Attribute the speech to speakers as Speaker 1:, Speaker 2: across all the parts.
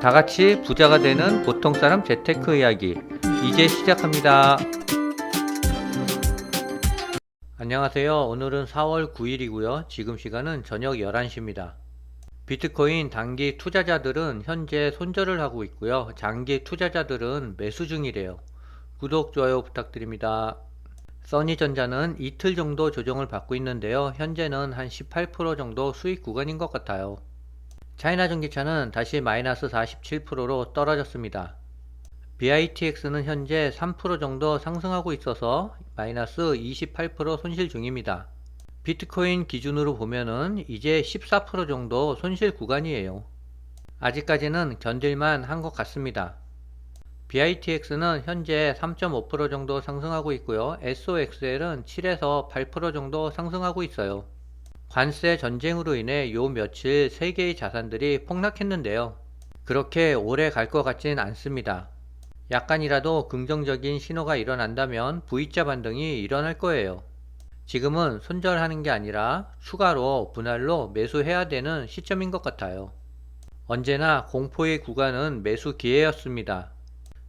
Speaker 1: 다 같이 부자가 되는 보통 사람 재테크 이야기 이제 시작합니다. 안녕하세요. 오늘은 4월 9일이고요. 지금 시간은 저녁 11시입니다. 비트코인 단기 투자자들은 현재 손절을 하고 있고요. 장기 투자자들은 매수 중이래요. 구독, 좋아요 부탁드립니다. 써니전자는 이틀 정도 조정을 받고 있는데요. 현재는 한 18% 정도 수익 구간인 것 같아요. 차이나 전기차는 다시 마이너스 47%로 떨어졌습니다. BITX는 현재 3% 정도 상승하고 있어서 마이너스 28% 손실 중입니다. 비트코인 기준으로 보면은 이제 14% 정도 손실 구간이에요. 아직까지는 견딜만 한 것 같습니다. BITX는 현재 3.5% 정도 상승하고 있고요. SOXL은 7에서 8% 정도 상승하고 있어요. 관세 전쟁으로 인해 요 며칠 세계의 자산들이 폭락했는데요. 그렇게 오래 갈 것 같진 않습니다. 약간이라도 긍정적인 신호가 일어난다면 V자 반등이 일어날 거예요. 지금은 손절하는 게 아니라 추가로 분할로 매수해야 되는 시점인 것 같아요. 언제나 공포의 구간은 매수 기회였습니다.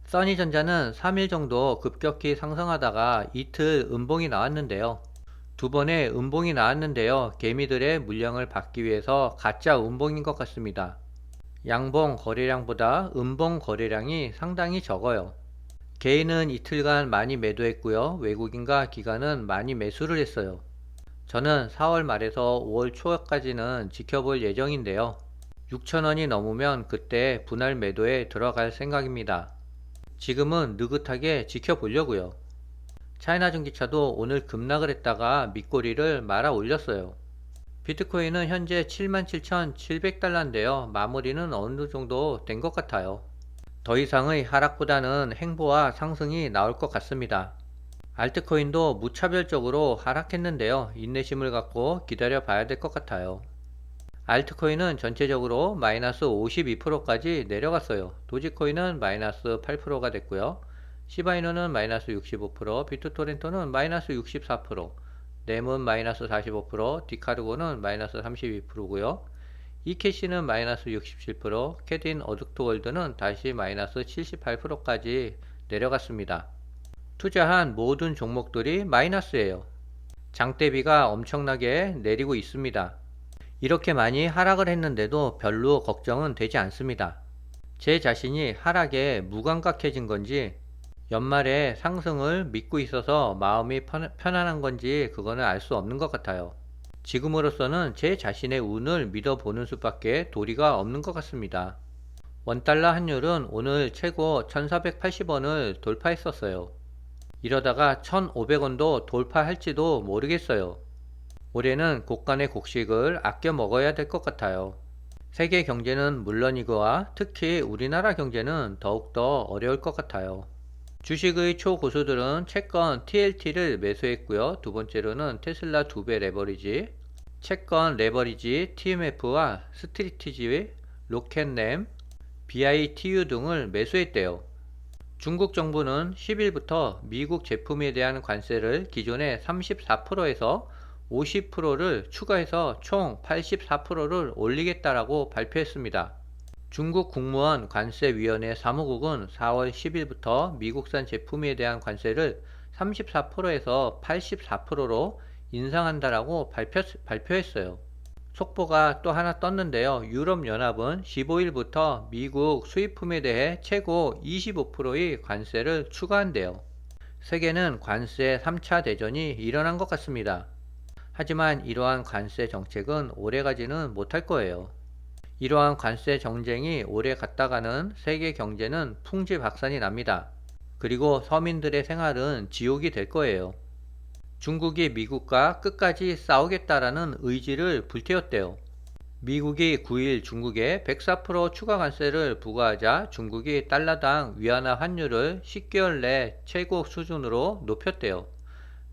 Speaker 1: 써니전자는 3일 정도 급격히 상승하다가 이틀 음봉이 나왔는데요. 두 번의 음봉이 나왔는데요. 개미들의 물량을 받기 위해서 가짜 음봉인 것 같습니다. 양봉 거래량보다 음봉 거래량이 상당히 적어요. 개인은 이틀간 많이 매도했고요. 외국인과 기관은 많이 매수를 했어요. 저는 4월 말에서 5월 초까지는 지켜볼 예정인데요. 6,000원이 넘으면 그때 분할 매도에 들어갈 생각입니다. 지금은 느긋하게 지켜보려고요. 차이나 전기차도 오늘 급락을 했다가 밑꼬리를 말아 올렸어요. 비트코인은 현재 77,700달러인데요. 마무리는 어느 정도 된 것 같아요. 더 이상의 하락보다는 행보와 상승이 나올 것 같습니다. 알트코인도 무차별적으로 하락했는데요. 인내심을 갖고 기다려 봐야 될 것 같아요. 알트코인은 전체적으로 마이너스 52%까지 내려갔어요. 도지코인은 마이너스 8%가 됐고요. 시바이누는 마이너스 65%, 비트토렌토는 마이너스 64%, 램은 마이너스 45%, 디카르고는 마이너스 32%고요. 이캐시는 마이너스 67%, 캐딘 어둑트월드는 다시 마이너스 78%까지 내려갔습니다. 투자한 모든 종목들이 마이너스예요. 장대비가 엄청나게 내리고 있습니다. 이렇게 많이 하락을 했는데도 별로 걱정은 되지 않습니다. 제 자신이 하락에 무감각해진 건지 연말에 상승을 믿고 있어서 마음이 편안한 건지 그거는 알 수 없는 것 같아요. 지금으로서는 제 자신의 운을 믿어보는 수밖에 도리가 없는 것 같습니다. 원달러 환율은 오늘 최고 1480원을 돌파했었어요. 이러다가 1500원도 돌파할지도 모르겠어요. 올해는 곡간의 곡식을 아껴 먹어야 될 것 같아요. 세계 경제는 물론이거와 특히 우리나라 경제는 더욱더 어려울 것 같아요. 주식의 초고수들은 채권 TLT를 매수했고요. 두 번째로는 테슬라 2배 레버리지, 채권 레버리지 TMF와 스트리티지, 로켓램, BITU 등을 매수했대요. 중국 정부는 10일부터 미국 제품에 대한 관세를 기존의 34%에서 50%를 추가해서 총 84%를 올리겠다라고 발표했습니다. 중국 국무원 관세위원회 사무국은 4월 10일부터 미국산 제품에 대한 관세를 34%에서 84%로 인상한다라고 발표했어요. 속보가 또 하나 떴는데요. 유럽연합은 15일부터 미국 수입품에 대해 최고 25%의 관세를 추가한대요. 세계는 관세 3차 대전이 일어난 것 같습니다. 하지만 이러한 관세 정책은 오래가지는 못할 거예요. 이러한 관세 정쟁이 오래 갔다가는 세계 경제는 풍지박산이 납니다. 그리고 서민들의 생활은 지옥이 될 거예요. 중국이 미국과 끝까지 싸우겠다라는 의지를 불태웠대요. 미국이 9일 중국에 104% 추가 관세를 부과하자 중국이 달러당 위안화 환율을 10개월 내 최고 수준으로 높였대요.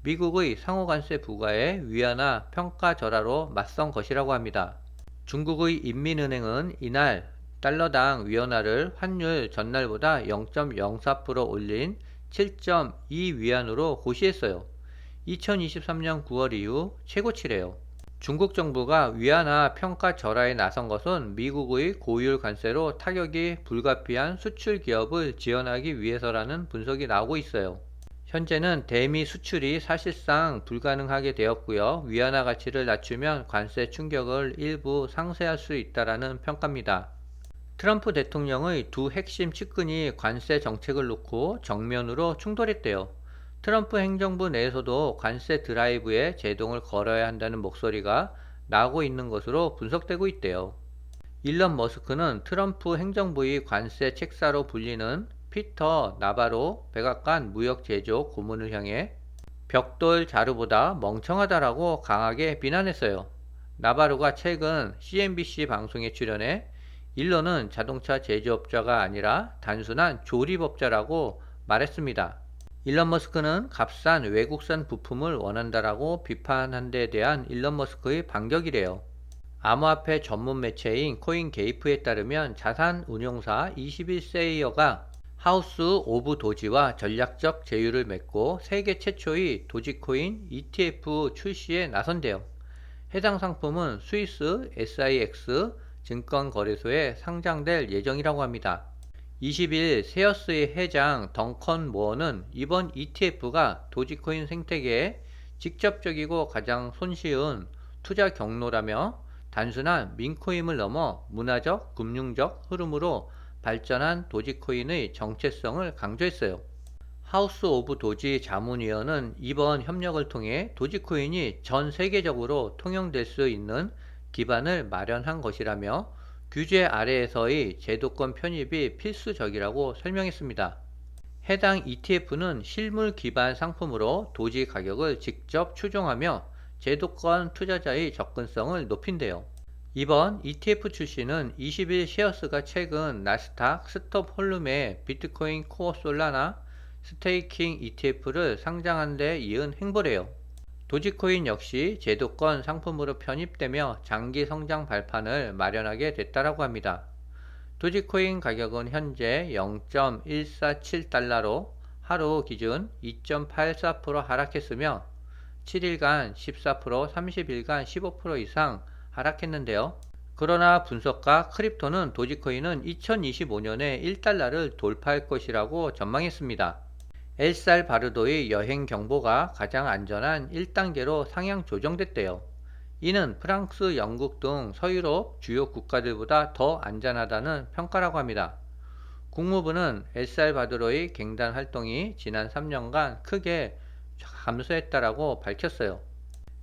Speaker 1: 미국의 상호관세 부과에 위안화 평가 절하로 맞선 것이라고 합니다. 중국의 인민은행은 이날 달러당 위안화를 환율 전날보다 0.04% 올린 7.2 위안으로 고시했어요. 2023년 9월 이후 최고치래요. 중국 정부가 위안화 평가 절하에 나선 것은 미국의 고율 관세로 타격이 불가피한 수출 기업을 지원하기 위해서라는 분석이 나오고 있어요. 현재는 대미 수출이 사실상 불가능하게 되었고요. 위안화 가치를 낮추면 관세 충격을 일부 상쇄할 수 있다라는 평가입니다. 트럼프 대통령의 두 핵심 측근이 관세 정책을 놓고 정면으로 충돌했대요. 트럼프 행정부 내에서도 관세 드라이브에 제동을 걸어야 한다는 목소리가 나오고 있는 것으로 분석되고 있대요. 일론 머스크는 트럼프 행정부의 관세 책사로 불리는 피터 나바로 백악관 무역제조 고문을 향해 벽돌 자루보다 멍청하다라고 강하게 비난했어요. 나바로가 최근 CNBC 방송에 출연해 일론은 자동차 제조업자가 아니라 단순한 조립업자라고 말했습니다. 일론 머스크는 값싼 외국산 부품을 원한다라고 비판한 데 대한 일론 머스크의 반격이래요. 암호화폐 전문 매체인 코인게이프에 따르면 자산 운용사 21세이어가 하우스 오브 도지와 전략적 제휴를 맺고 세계 최초의 도지코인 ETF 출시에 나선대요. 해당 상품은 스위스 SIX 증권거래소에 상장될 예정이라고 합니다. 20일 세어스의 회장 덩컨 모어는 이번 ETF가 도지코인 생태계에 직접적이고 가장 손쉬운 투자 경로라며 단순한 민코인을 넘어 문화적, 금융적 흐름으로 발전한 도지코인의 정체성을 강조했어요. 하우스 오브 도지 자문위원은 이번 협력을 통해 도지코인이 전 세계적으로 통용될 수 있는 기반을 마련한 것이라며 규제 아래에서의 제도권 편입이 필수적이라고 설명했습니다. 해당 ETF는 실물 기반 상품으로 도지 가격을 직접 추종하며 제도권 투자자의 접근성을 높인대요. 이번 ETF 출시는 20일 셰어스가 최근 나스닥 스톡홀름의 비트코인 코어 솔라나 스테이킹 ETF를 상장한 데 이은 행보래요. 도지코인 역시 제도권 상품으로 편입되며 장기 성장 발판을 마련하게 됐다고 합니다. 도지코인 가격은 현재 0.147달러로 하루 기준 2.84% 하락했으며 7일간 14%, 30일간 15% 이상 하락했는데요. 그러나 분석가 크립토는 도지코인은 2025년에 1달러를 돌파할 것이라고 전망했습니다. 엘살바도르의 여행 경보가 가장 안전한 1단계로 상향 조정됐대요. 이는 프랑스, 영국 등 서유럽 주요 국가들보다 더 안전하다는 평가라고 합니다. 국무부는 엘살바도르의 갱단 활동이 지난 3년간 크게 감소했다라고 밝혔어요.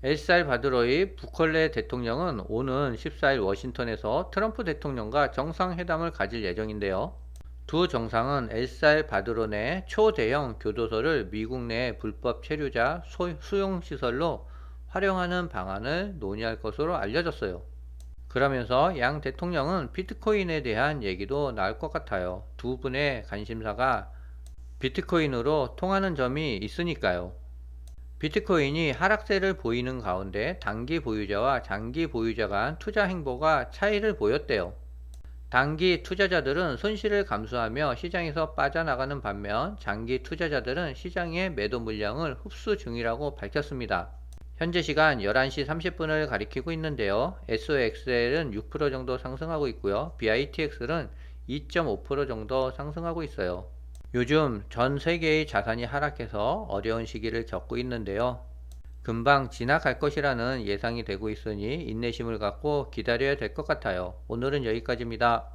Speaker 1: 엘살바도르의 부콜레 대통령은 오는 14일 워싱턴에서 트럼프 대통령과 정상회담을 가질 예정인데요. 두 정상은 엘살바도르 내 초대형 교도소를 미국 내 불법 체류자 수용시설로 활용하는 방안을 논의할 것으로 알려졌어요. 그러면서 양 대통령은 비트코인에 대한 얘기도 나올 것 같아요. 두 분의 관심사가 비트코인으로 통하는 점이 있으니까요. 비트코인이 하락세를 보이는 가운데 단기 보유자와 장기 보유자 간 투자 행보가 차이를 보였대요. 단기 투자자들은 손실을 감수하며 시장에서 빠져나가는 반면 장기 투자자들은 시장의 매도 물량을 흡수 중이라고 밝혔습니다. 현재 시간 11시 30분을 가리키고 있는데요. SOXL은 6% 정도 상승하고 있고요. BITX는 2.5% 정도 상승하고 있어요. 요즘 전 세계의 자산이 하락해서 어려운 시기를 겪고 있는데요. 금방 지나갈 것이라는 예상이 되고 있으니 인내심을 갖고 기다려야 될 것 같아요. 오늘은 여기까지입니다.